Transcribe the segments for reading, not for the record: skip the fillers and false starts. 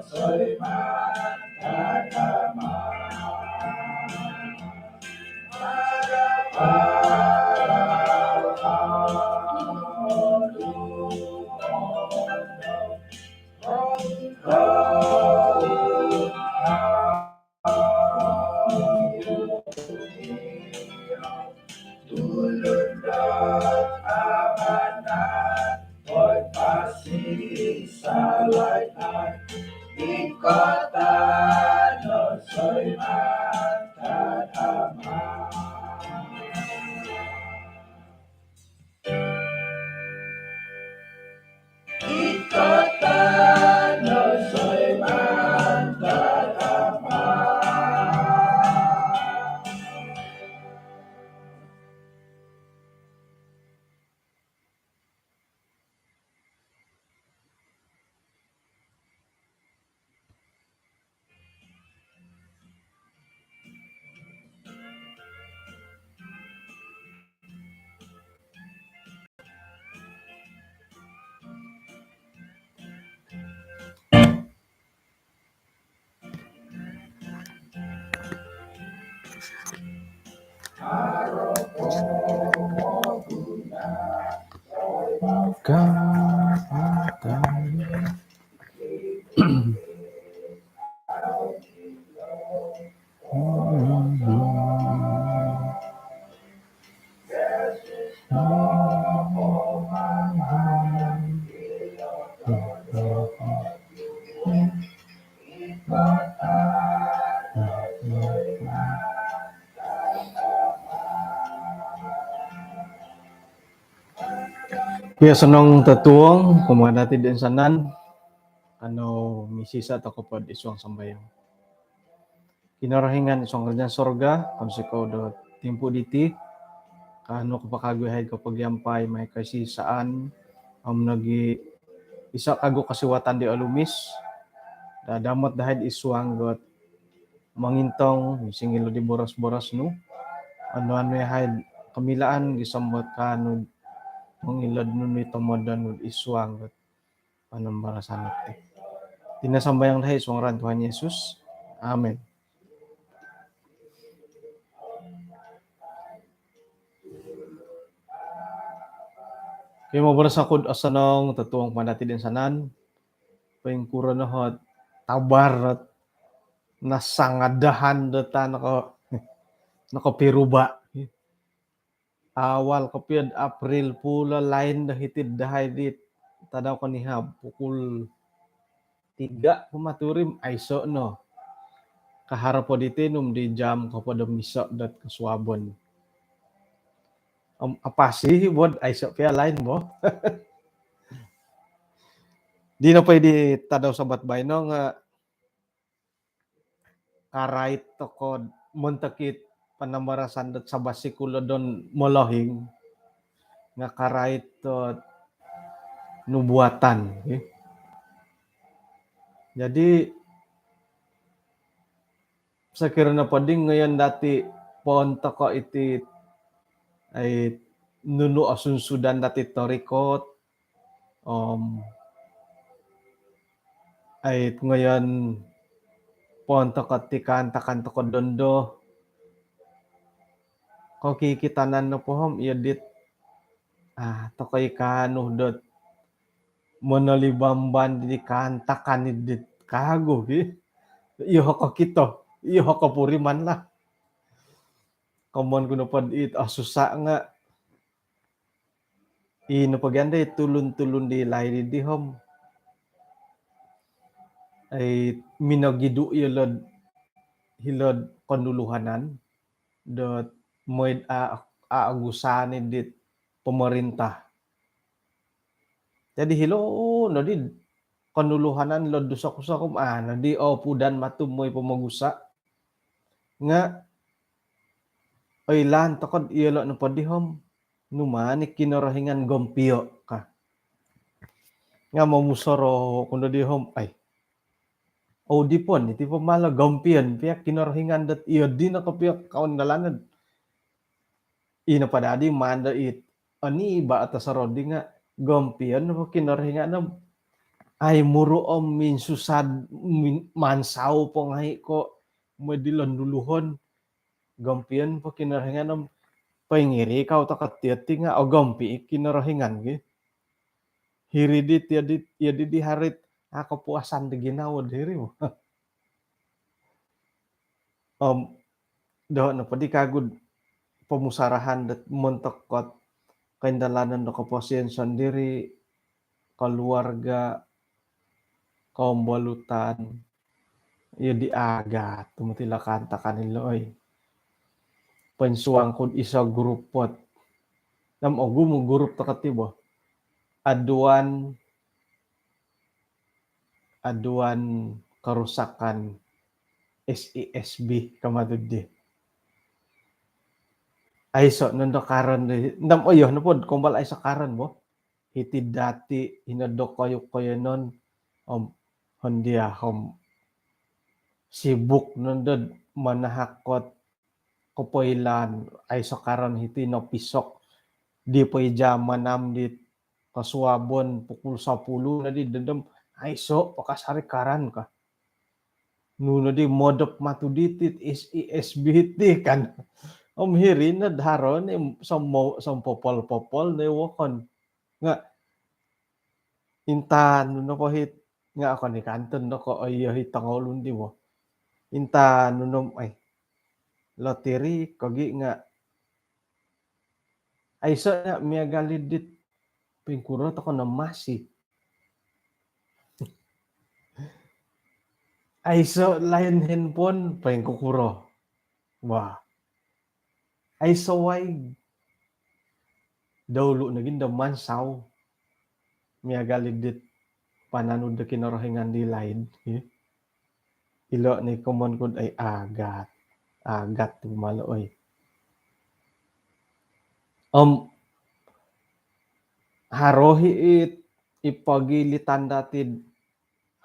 soy man tatama tulundan amanat ko'y pasisalaitan ikotan no soy matadama ikotan no soy matadama. Kaya sanong tatuong kumanati din sanan ano misisa ta ko pod isong sambayang. Kinarahingan isong kanyan sorga konseko do timpo diti kano ko pakaguhay ko pagyampay may kasisaan nagi isa kago kasiwatan di alumis dadamot dahil iswang got mangintong singilo di boras-boras no ano yahay kamilaan gisambot kano mangilad nun ito modan iswang got panambarasan natin. Tinasambayang dahil iswang ran Tuhan Yesus. Amen. Kaya mabaras ako asanong tatuong panati din sanan. Pengkura na hot tabar at nasangadahan data nakapiruba. Awal kapiyad April pula lain dahitid dahay dit tadaw ko nihab pukul 3 pumaturim ay so no. Kaharap po ditinum di jam ko po misa dat kaswabon. Apa sih buat ay so kaya lain mo? Di na pwede tadaw sa batbay no nga karait to ko muntakit panambarasan dat sa basikulo don molohing nga karait to nubuatan. Okay? Jadi sa kira na pading ngayon dati ponto ko iti ay nuno asunsudan dati torikot ay ngayon ponto ko ti kanta ko dondo ko kikitanan no pohom iadit to kay kano dot monolibamban di kanta kanidit kago iyo ko kito iyo ko puriman lah komon kuno pad it asusa nga ino paganda tulun-tulun di lairi di hom ay minagidu ilod hilod konuluhanan dot moid aagusani dit pemerintah. Jadi hilo no di konuluhanan lod dusak-usakum no di pudan matumoy pamagusa nga oilan tokod iyalo no padihom numani kinarahingan gompio ka nga mamusoro kuno dihom ay di pon iti pamala gompion piak kinarahingan dat iyo di na kapiak kaon dalanad ina padadi manda it ani ba atas rodi nga gompion no kinarahingan ay muro min susad mansaw po ngahi ko madilon duluhon gampian po kinarahingan ng paingiri ikaw takatiati nga o gampi kinarahingan gi hiridit yadi di harit ako puasan di ginawad hiri mo daw na padi kagud pemusarahan dat montekot kaindalanan do kaposian sendiri keluarga kaum balutan ya diagat tumutila kanta kaniloy pensuang kun isa grupot nam ogu mo grup takatibo aduan kerusakan SESB kamadudi ay so nando karon ndam oyo na pod kumbal ay sa karon mo iti dati hinadok kayo non hondia sibuk nandod manahakot kapoilan ay sa karon hiti no pisok di pay jamanam di kasuabon pukul 10 na di dedem ay so pakasari karan ka nuno di modop matuditit SESB kan hirin na daron som popol-popol ne wokon nga intan no ko hit nga ako ni kanton no ko ay hitangolun di mo intan no ay loteri kogi nga ay so nga miya galidit pingkuro to ko na masi ay so lain handphone pingkuro wah ay so way dawlo naging daman saw miya galidit pananud da kinarahingan di lain ilo ni kumon kud ay agat tumaloy harohi ipagilitan datid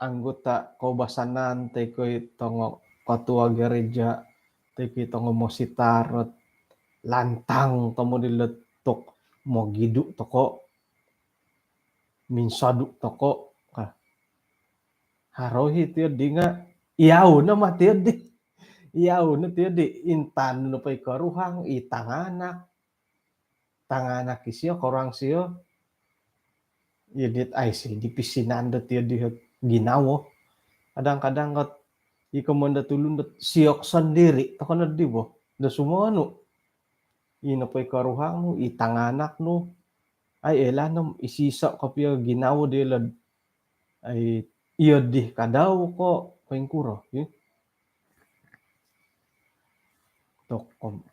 anggota kaubasanan tay koy tongo katua gereja tay koy tongo mositarot lantang tomo diletok mo gidu toko minsadu toko harohi tiyo di nga iyaw na matiyo di iyaw na tiyo di intan no pay karuhang tanganak isiyo korang siyo yedit ay si di pisinanda tiyo di ginawo kadang-kadang kat ikomanda tulun siyok sendiri tako na di bo da sumano ina pay karuhang no itanganak no ay elanam isisa kapya ginawo di lad ay iyo di kadaw ko pengkuro tokom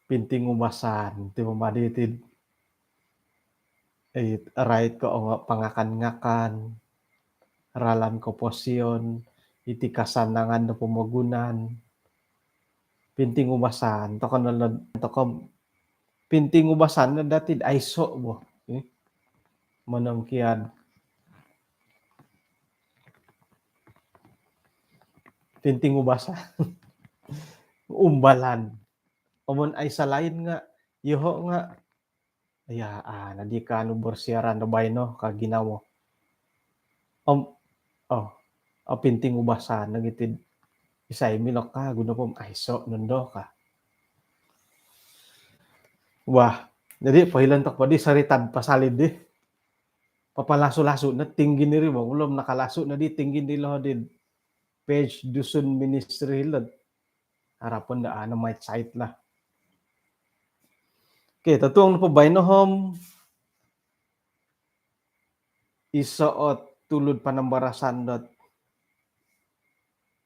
pinting umasan ti mamaditid right ko nga pangakan-ngakan ralan ko posyon iti kasanangan na pumagunan pinting umasan to pinting umasan na datid ay so mo manamkian pinting ubasan umbalan omon ay sa lain nga yoho nga nadi ka no borsiaran no bayno ka ginawo pinting ubasan nagitid isay milok ka guno pom ay so nundo ka wah jadi pahilan tak padi saritad pasalid di papalaso-laso na tinggi ni rin mo ulom nakalaso na di tinggi ni lohodid page dusun ministry hilad harapan da na may site la okay tatuang na po bay no hom isoot tulod panambarasan dot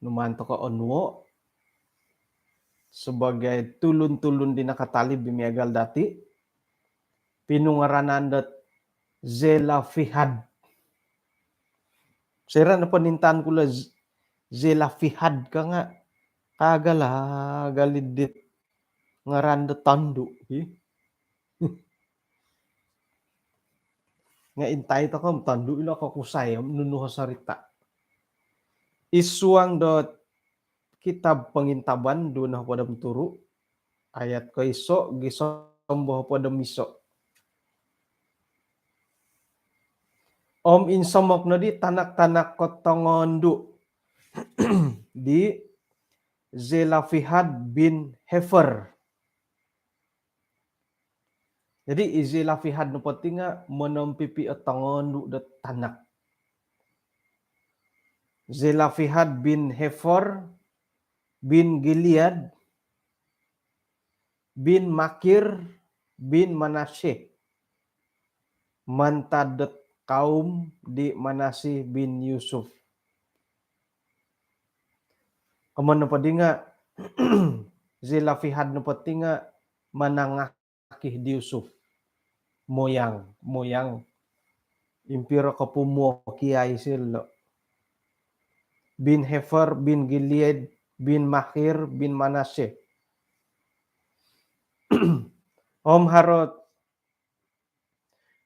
numanto ka onwo sebagai tulun-tulun di nakatalib bimiagal dati pinungaranan dot Zela Fihad sira na panintan ko la Zela Fihad ka nga kagala galidit ngaran dot tandu nga intay to kam tandu ilo ko kusay nunuho sarita isuang dot kitab pengintaban duna pada turu ayat ko iso gisombo pada miso Om insamok na di tanak-tanak kotongondu di Zelafihad bin Hefer. Jadi Zelafihad no patinga menompipi otongondu de tanak. Zelafihad bin Hefer bin Gilead bin Makir bin Manasye mantadet kaum di Manasye bin Yusuf. Kemudian padinga Zelafihad no patinga manangakih di Yusuf moyang impiro kapumo kiai silo bin Hefer bin Gilead bin Makir bin Manasye. Om harot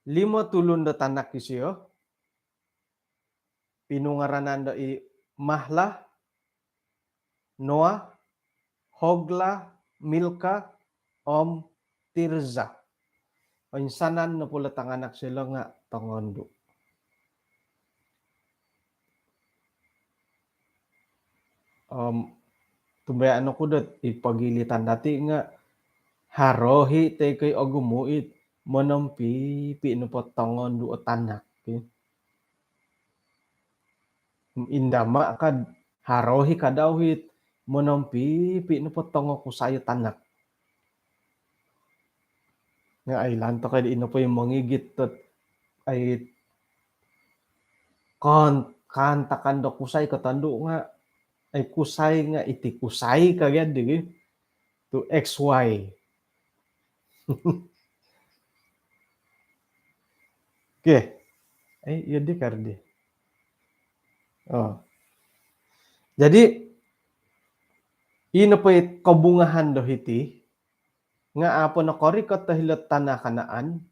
5 tulun da tanak isyo pinungaranan da i Mahlah, Noah, Hogla, Milka, Om, Tirza. O insanan na pula tanganak sila nga tangondo. Tumbayaan ako dat ipagilitan dati nga harohi te kay ogumuit monompi no po tangondo o tanak. Okay? Indama kad harohi kadawit monompi no po tango ko sayo tanak. Nga ay lanto kay ino po yung mangigit tot ay kantakan do kusay katando nga ay kusay nga iti kusay kagad di to XY. Okay. Ay yun di kardi. Oh. Jadi ino po yung kabungahan do hiti nga apo na kori ko tahilot tanah kanaan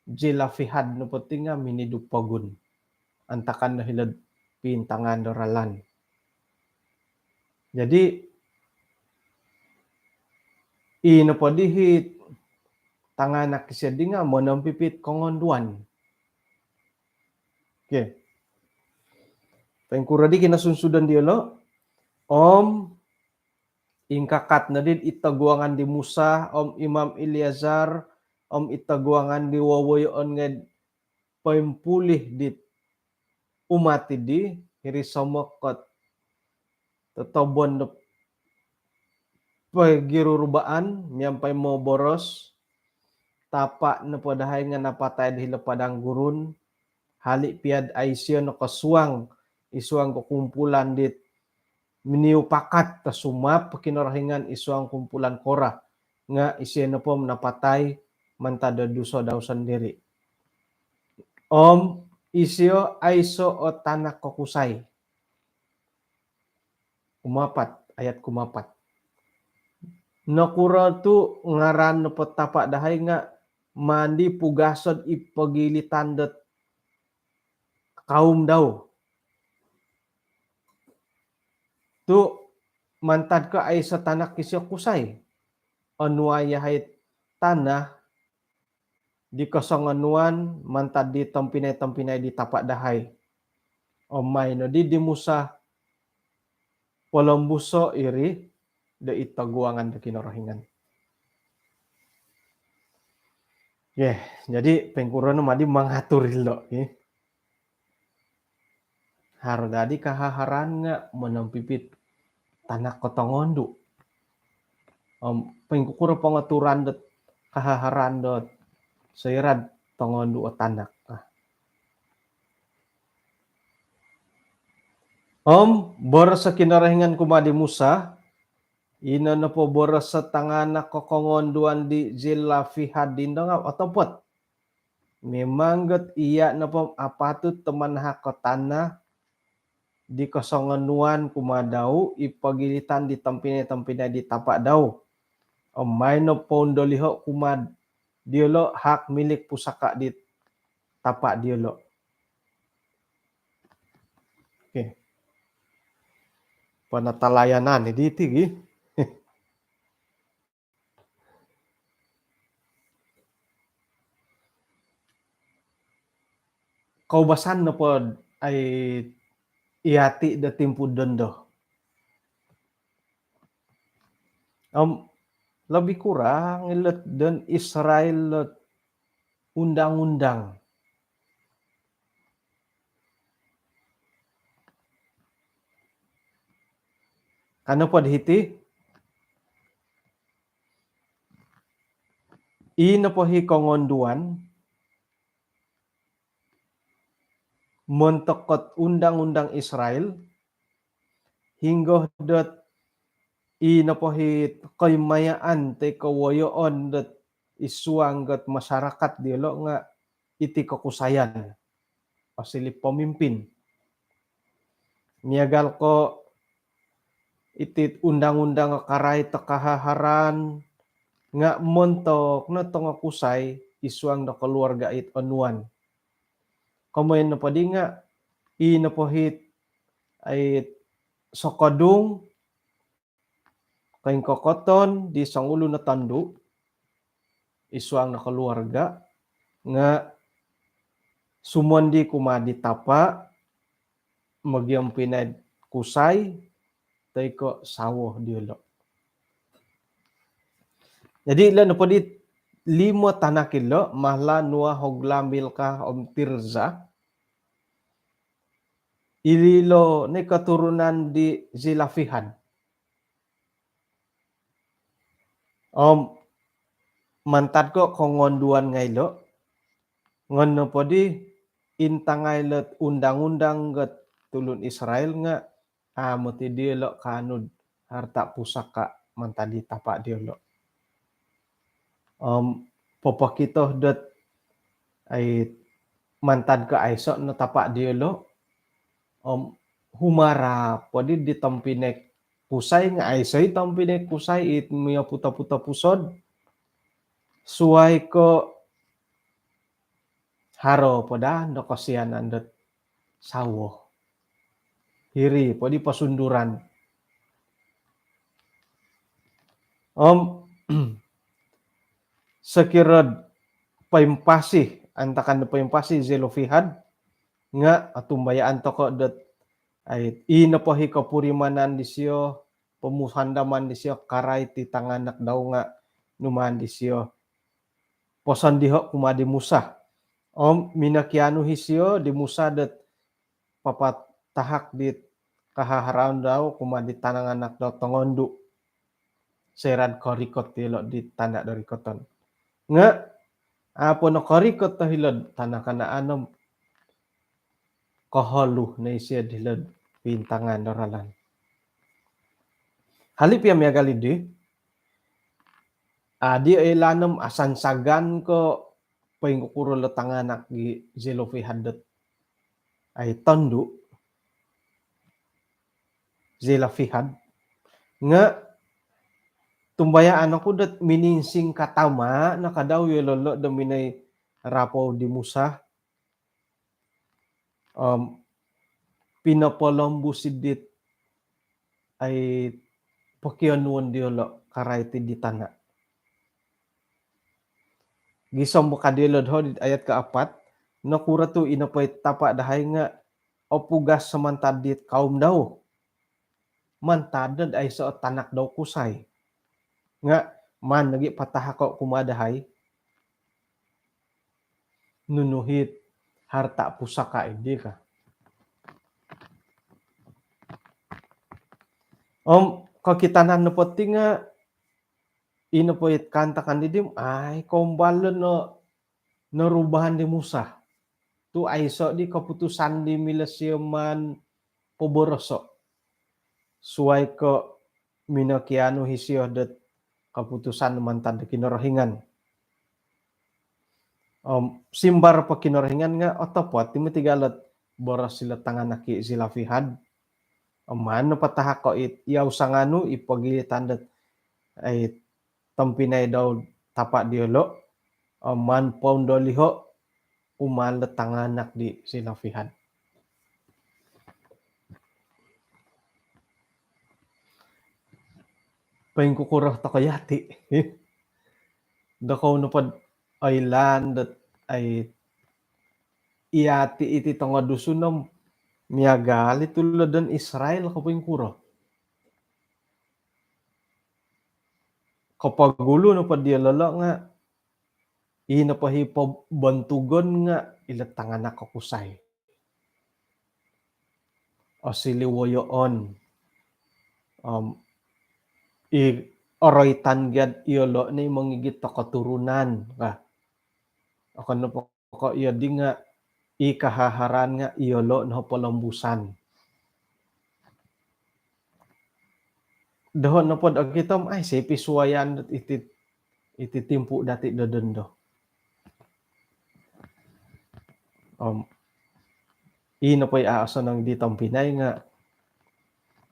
Zelafihad no pati nga minidupagun antakan na hilad pintangan doralan. Jadi ino po dihit tanganak siya di nga monompipit kongonduan. Okay. Pengkura di kinasunsudan di lo Om ingkakat na din itaguangan di Musa, Om Imam Eleazar, Om itaguangan di wawayon nga paimpulih di umati di hirisamokot tatobon na pagirurubaan nyampay mo boros tapa na padahay nga napatay dahil padang gurun hali piad ay siya no kasuang isuang kukumpulan dit miniupakat ta sumap kinarahingan isuang kumpulan kora nga isya na po napatay mantada duso daw sandiri. Om isyo aiso o tanak kokusay. Kumapat, ayat kumapat. Nakura tu ngaran no petapa dahay nga mandi pugasod ipagilitan dat kaum daw. Tu mantad ka ay sa tanak kisyo kusay. Anuaya hay tanah di kasanganuan mantad di tampinay di tapak dahay. O may no di Musa walambuso iri da itaguangan da kinarahingan. Yeah, jadi pengkuran madi mangatur lo. Haro dadi kahaharan nga menampipit tanak kotongondu. Pengkukura pengaturan dat kahaharan dot sairad tongondu o tanak. Boros sa kinarahingan kumadi Musa, ina na po boros sa tangana kokongonduan di Zelafihad din nga otopot. Memanggat iya na po apatut teman hakotana di kasonganuan kumadaw ipagilitan di tampina di tapak daw. May no pondoliho kumad diolo hak milik pusaka di tapak diolo. Okay. Panatalayanan di tigi. kaubasan na po ay iati da timpo dondo. Lebih kurang ilet dan Israel let undang-undang. Karena po dihiti, ina po hi kongonduan, montokot undang-undang Israel, hingga dot ina po hi kaymayaan te kawayoon dot isuang gat masyarakat dialo nga iti kakusayan pasilip pemimpin. Niagal ko iti undang-undang karay takahaharan nga montok na tonga kusay isuang na keluarga it onuan. Kumain na pa di nga ina po hit ay sokadung kain kokoton di sangulo na tandu isuang na keluarga nga sumuandi kumadi tapa magyang pinad kusay tay ko sawo diolo. Jadi ilan po di 5 tanah kilo mahla nuah hoglamil ka om Tirza ililo ni keturunan di Zilafihan. Mantad ko kongonduan ngailo ngono po di intangay let undang-undang gat tulun Israel nga mati diolo kanud harta pusaka mantadi tapa diolo. Popokito dot ay mantad ka aiso no tapa diolo humara podi ditampinek pusay nga aisoy tampinek pusay it miya puta-puta pusod suway ko haro poda no kasianan dot sawo hiri podi pasunduran sekirad paimpasi antakan paimpasi Zelofihad nga atumbayaan toko dot ay ina po hi kapurimanan disyo pemusandaman disyo karay ti tanganak daw nga numan disyo posan diho kumadi Musa minakiano hisyo di Musa dot papatahak dit kahaharaon daw kumadi tananganak daw tongondu serad korikot tilo di tanda dari koton nga apo no korikot to hilod tanah kanaanom koholu na isya dilod pintangan doralan. Halip ya miagalidi di ilanom asan sagan ko paingkukuro letanganak gi Zelofihad ay tondu Zelofihad nga tumbayaan ako dat mininsing katama nakadaw yololo dominay rapo di Musa pinapolombu sidit ay pokyonuan diolo karay ti di tana. Gisom mo kadilod ho ayat kaapat nakura tu inapay tapa dahay nga opugas samantadit kaum daw mantadad ay sa tanak daw kusay nga man nagi patahako kumadahay nunuhit harta pusaka hindi ka. Kakitanan na pati nga inapoit kanta kandidim ay kombalon no narubahan di Musa. Tu ay so di keputusan di milasyoman poboroso. Suway ko minakiano hisyo dat keputusan mantan di kinorohingan. Simbar pa kinorohingan nga otopot timitigalot boros sila tanganaki sila fihad. Mano patahak ko yaw sanganu ipagilitan dat ay tampinay daw tapa diolo man pondoliho umalat tanganak di sila fihad. Paingkukurah takayati. Dakaw no pad ay land that ay iati iti tonga dusunom miagali tulad dan Israel kaping kuro. Kapag gulo na pa dia lala nga, inapahipa bantugon nga ilatangan na kakusay. O siliwoyoon. Oroy tanggad iyolo na mangigit na katurunan ka. Ako na po ko iya di nga ikahaharan nga iyolo na palambusan. Dahon na pod agitom ay pisuwayan iti timpu dati dadendo. Ino po'y aaso ng ditong Pinay nga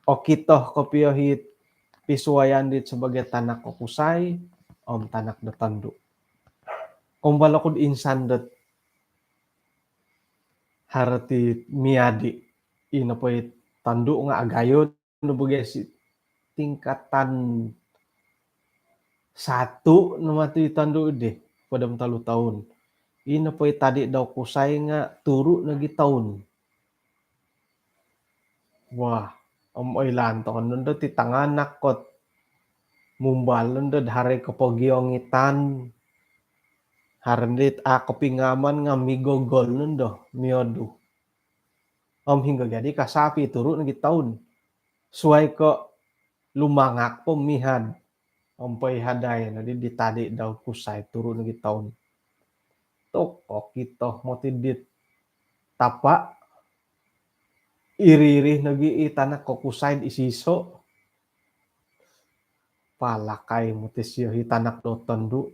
o kito kopiohit pisuwayan dit sebagai tanak kokusay tanak na tando. Kung balakod insandat harati miadi ino po'y tando nga agayon no bagay si tingkatan 1 no mati tando de padam 3 taon. Ino po'y tadi daw kusay nga turo na gitaon. Wah, oy lanto nun do ti tanganak kot mumbalon do hari kapagiongitan. Harandit ako pingaman nga migogol nun do miodu. Hingga jadi kasapi turo na gitaon. Suway ko lumangak po mihad. Po'y haday na di tadi daw kusay turo na gitaon. Toko kito motidit tapa iririh nagiitanak kokusay isiso palakay motisyo hitanak do tando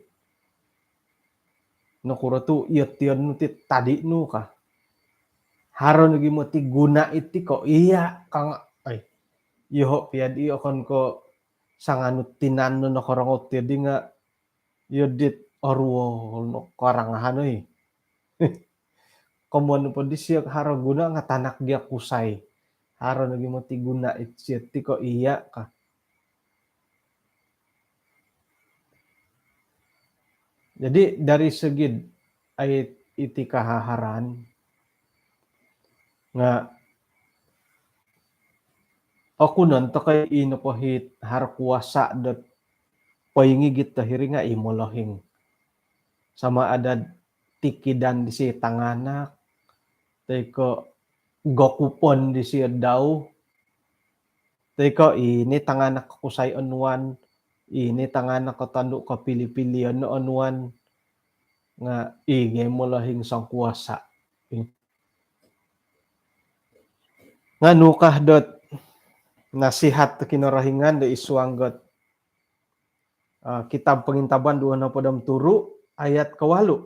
no kuro tu iyon no ti tadi no ka haro nagi mo ti guna iti ko iya kang ay iho piad iyo kon ko sanganut tinan no nakorangot ti di nga yodit orwo no karangahanoy komuan po di siya haro guna nga tanak dia kusay. Haro nagi mo ti guna iti ko iya ka. Jadi dari segi ay iti kahaharan nga ako nun to kay ino po hit har kuwasa dat payingigit tahiri nga imolahing sama adad tikidan di si tanganak teko gokupon di siya daw teko ini tanganak kusay onwan ini tanganak katando ka Pilipilian onwan nga ingay mo lahing sang kuwasa nga nukah dot nasihat kinarahingan da iswanggot kitab pengintaban 2 na podam turu ayat 8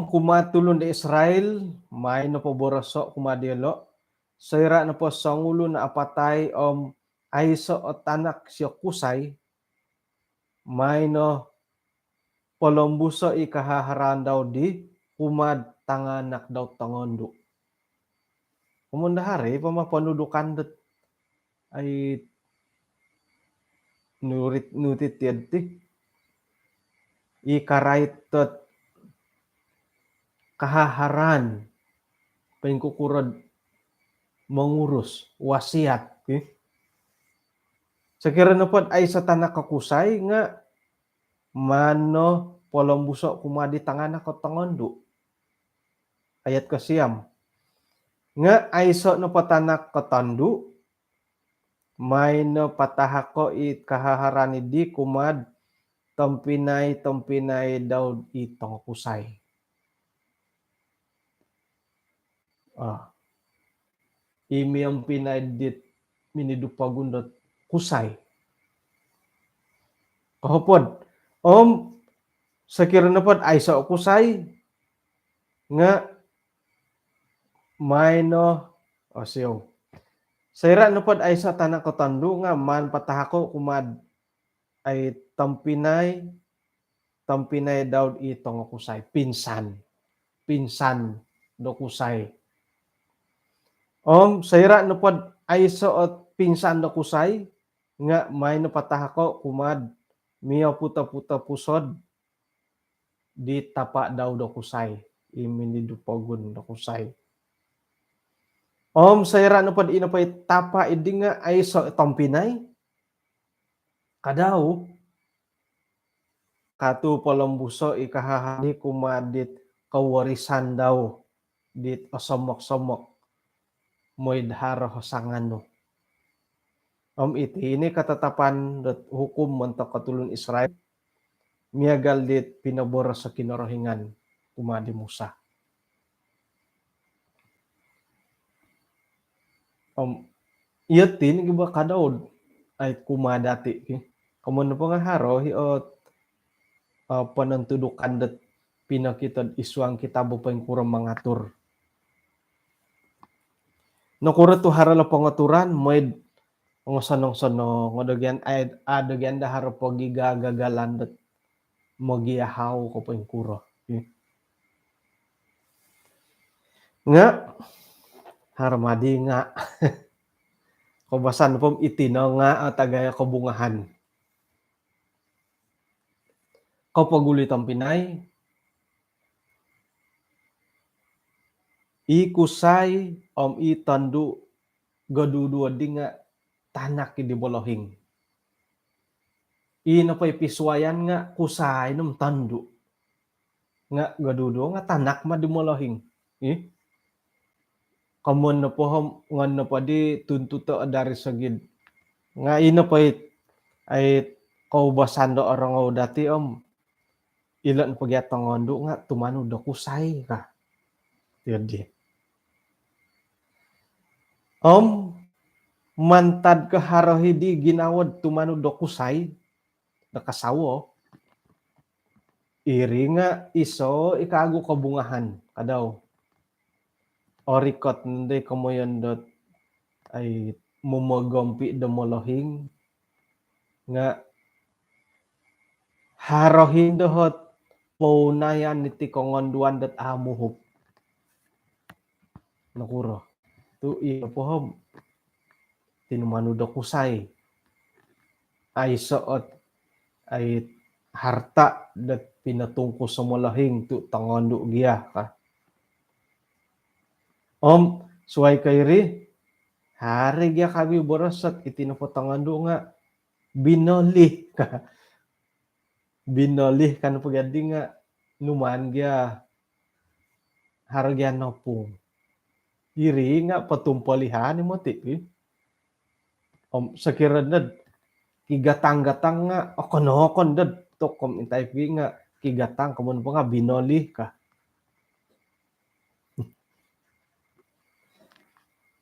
kumatulon di Israel may na po boroso kumadilo sayra na po sangulo na apatay aiso o tanak siya kusay may no polombuso ikahaharan daw di kumad tanganak daw tangondo kumundahari pamapanudukan dat ay nutit yadti ikaraitot kahaharan pengkukurad mengurus wasiat sekira na pod ay sa tanak kakusay nga mano polombuso kumadi tanganak ko tangondo ayat kasiyam nga aiso no patanak katando may no patahako it kahaharani di kumad tampinay daw itong kusay. Imi ang pinaydit minidupagundot kusay. Kahapod, sakira na pod ay sa kusay nga may no siyo. Sayra na pod ay sa tanak katando nga man patahako kumad ay tampinay daw itong kusay. Pinsan do kusay. Sayra na pod ay sa pinsan do kusay nga may napatahako kumad miya puta pusod di tapa daw do kusay imini dupogun do kusay. Sayra no pad ina pay tapa idi nga ay so tompinay kadaw katu polombuso ikahahani kumadit kawarisan daw dit osomok-somok moidharo hosangano. Iti ini ketetapan hukum mentok katulun Israel miagal dit pinabor sa kinorohingan kumadi Musa. Iya tin giba kadaod ay kumadati kamun po nga haro hiot panentudukan det pinakitad isuang kitabo pa yung kurang mangatur. No kura to harala pangaturan moid ang sanong-sanong ngadagyan ay adagyan da haro pagigagagalan det magiahaw ko pa yung kuro. Nga haramadi nga kabasan pom itino nga tagaya kabungahan. Kapagulit ang Pinay, ikusay itandu gadudu di nga tanak di bolohing. Ina pa'y piswayan nga kusay nung tandu. Nga gadudu nga tanak ma di molohing. Kamun na po nga na pa di tuntuto dari sagid. Nga ina pa'y ay kaubasan do orang dati ilan pagyatang ngondo nga tumano do kusay ka. Jadi. Mantad ka harohidi ginawad tumano do kusay nakasawo. Iri nga iso ikago kabungahan kadaw. Orikot nde kamoyan dot ay mumagompi do molohing nga harohin dohot paunayan niti kongonduan dat amuhup. Nakuro. Tu iya pohom. Tinumanu do kusay. Ay soot ay harta dat pinatungko sa molahing tu tangondo giya ka. Suway kayri. Hari giya kami borosat itinapo tangondo nga binolih ka. Binolih kan pagadi nga numan giya haragyan nopong. Iri nga patumpalihan mo ti. Sakira dad kigatang-gatang nga okon dad tokom intay nga kigatang kamun po nga binolih ka.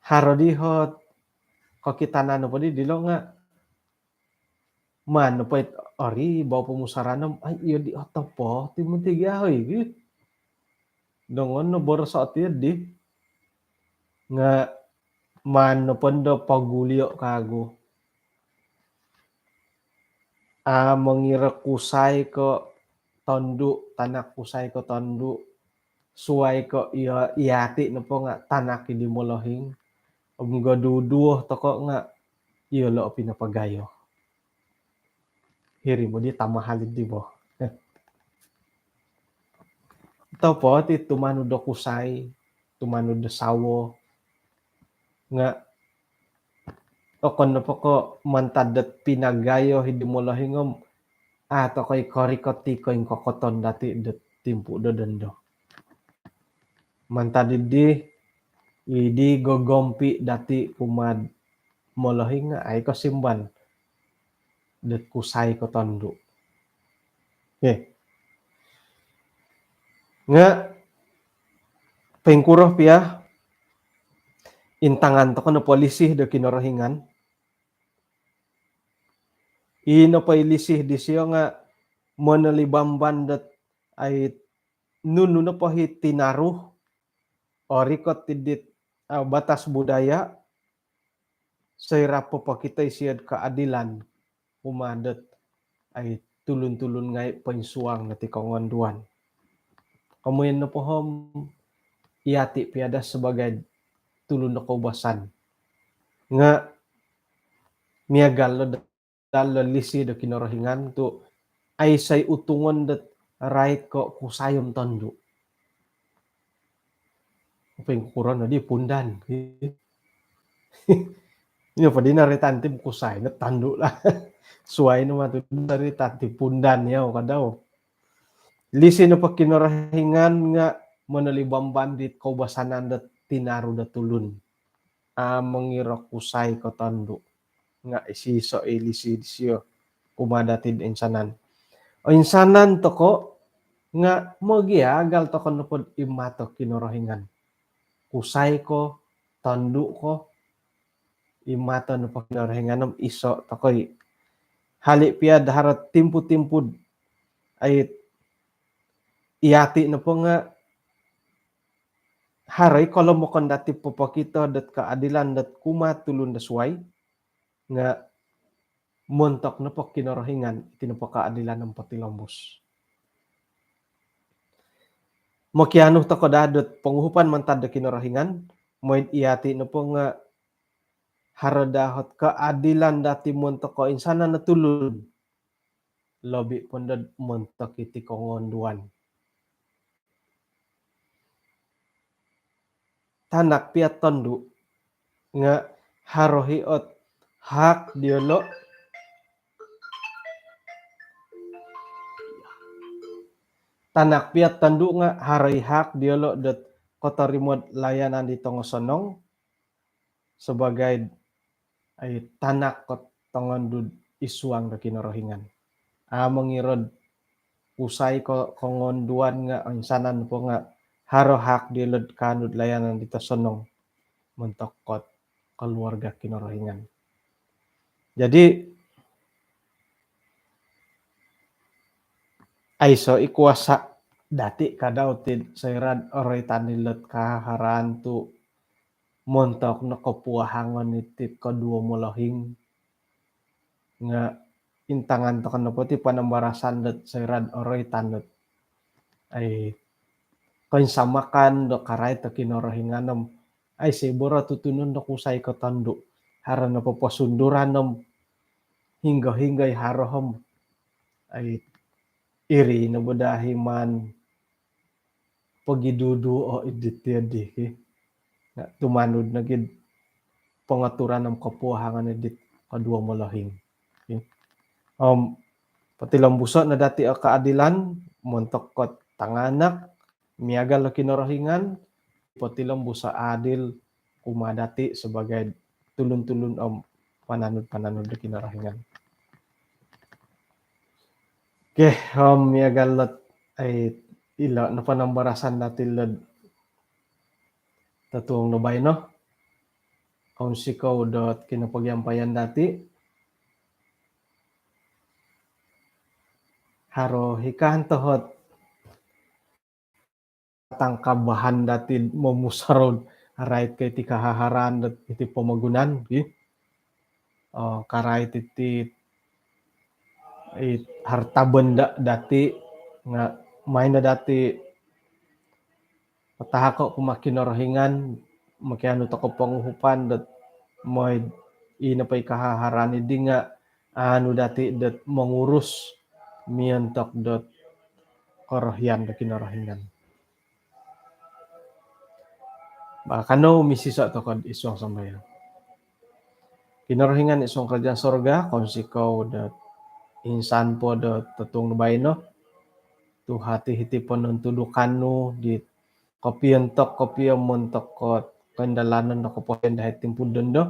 Harodihot kakitanan po di dilo nga man po ori bawa pumusaranam ay iyo di oto po timuntiga hoy. Dongon no borso ati di nga man no pondo pagulyo kago. Mengira kusay ko tondu tanak kusay ko tondu suway ko iati no po nga tanak di molohing gaduduh toko nga iyo lo pinapagayo. Hiri mo di tamahalid di bo. Ito po ti tumano do kusay, tumano do sawo nga okon na po ko mantadat pinagayo hindi mo lahingom ato ko'y korikoti ko yung kokoton dati dat timpu do dando. Mantadid di idi gogompi dati kumad molahing nga ay ko simban dat kusay ko tondo. Nga pengkuroh pia intangan to ko na polisi do kinorohingan. Ino pa ilisih di siya nga monalibamban dat ay nuno na po tinaruh orikot tidit batas budaya sayra po pa kita siyad kaadilan umadat ay tulun-tulun ngay pansuang na tikongonduan. Kamuyan na po iati piada sebagai tulun na kaubasan. Nga miagal lo dalo lisi do kinorohingan tu ay say utungon dat right ko kusayom tondo. Uping kuron na di pundan. Ini pa din naritanti kusay na tando lah. Suway naman ito naritanti pundan yaw kadaw. Lisi na pa kinorahingan nga manalibang bandit ko basanan da tinaro da tulun. Mangira kusay ko tando. Nga isiso ilisi siyo kumadatid insanan. O insanan to ko nga magiagal to kono pod imato kinorohingan. Kusay ko, tando ko, imato no pa kinorohingan iso to koy hali piad harat timpu-timpud ay iyati na po nga haray kalau mo kon dati po pakito dat kaadilan dat kumatulun da suway nga montok na po kinorohingan iti na po kaadilan ng patilombos. Makiano to ko dadot panguhupan mantad da kinorohingan moid iyati na po nga haradahot kaadilan dati montok ko insana natulun lobi pondad montok iti kongonduan. Tanak piat tondo nga harohiot hak diolo tanak piat tondo nga harohi hak diolo dot kotorimod layanan di tongosonong sebagai ay tanak kot tongondud isuang da kinorohingan. Mangirod usay ko kongonduan nga ang sanan po nga haro hak diolod kanud layanan dito sonong mentokot keluarga kinorohingan. Jadi aiso ikuasa dati kadaw tid sayrad oray tanilot kaharan tu montok na kapuahangon itit kadua molohing nga intangan to kan poti panambarasan dat sayrad oray tanot ay kansamakan do karay to kinorohinganom ay siguro tutunun do kusay ko tondo haran na papasunduran hingga-hinggay harohom ay iri na budahi man pagidudu o idit-yadi nga tumanod na gid pangaturan ng kapuhangan edit kadua molohing. Patilambuso na dati o kaadilan montok kot tanganak miagal na kinorohingan patilambuso adil kumadati sebagai tulun-tulun pananod-pananod na kinorohingan. Okay, miagal ay ila na panambarasan natin lad tatuong nabay no kung sikaw dot kinapagyampayan dati haro hikahan tohot tangkabahan dati mamusarod aray kay ti kahaharan dat iti pamagunan karay iti hartaben dati nga may na dati patahako kumakinorohingan makiano to ko panguhupan dat moy inapay kahaharani di nga dati dat mangurus miantok dot korohyan da kinorohingan. Baka no misisa to kod isong sambayan. Kinorohingan isong kerajaan sorga konsikaw dot insan po dot tatung nabay no tu hati-hiti po nun tudukano di kopiantok montok kot kendalanan na kopoen dahil timpudon do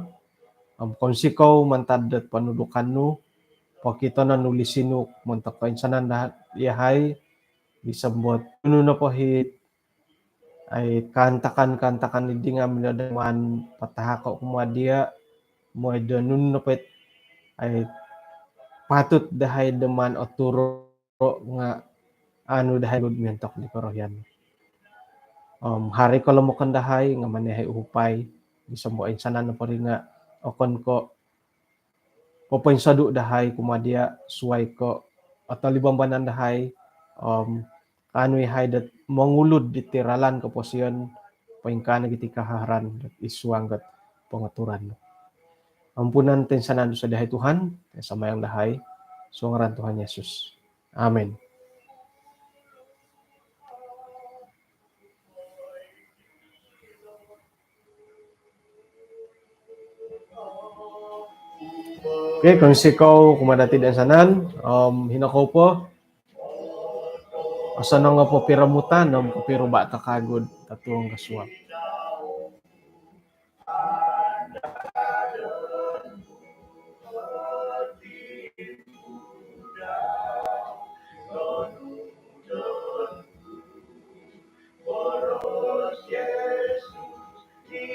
konsikaw mantad dot panudukano pakita na nulisinu montok ko insanan dahat yahay disambot nuno na po hit ay kantakan hindi nga minadaman patahako kumadia mo nuno na po ay patut dahay deman o turo nga dahay mentok di korohyan. Hari ko lang mo kandahay nga manehay uhupay disambot insanan na po rin nga okon ko papansadu dahay kumadia suway ko atau libambanan dahay hay dat mangulud di tiralan ko posyon paingkana giti kaharan dat isuanggat pangaturan. Ampunan ten sanan sa dahay Tuhan sa mayang dahay so ngaran Tuhan Yesus. Amen. Oke, kung sikaw kumadati dan sanan, hinakaw po, asa na nga po piramutan, kapiro ba takagod, tatuong kaswap. Poros Yesus di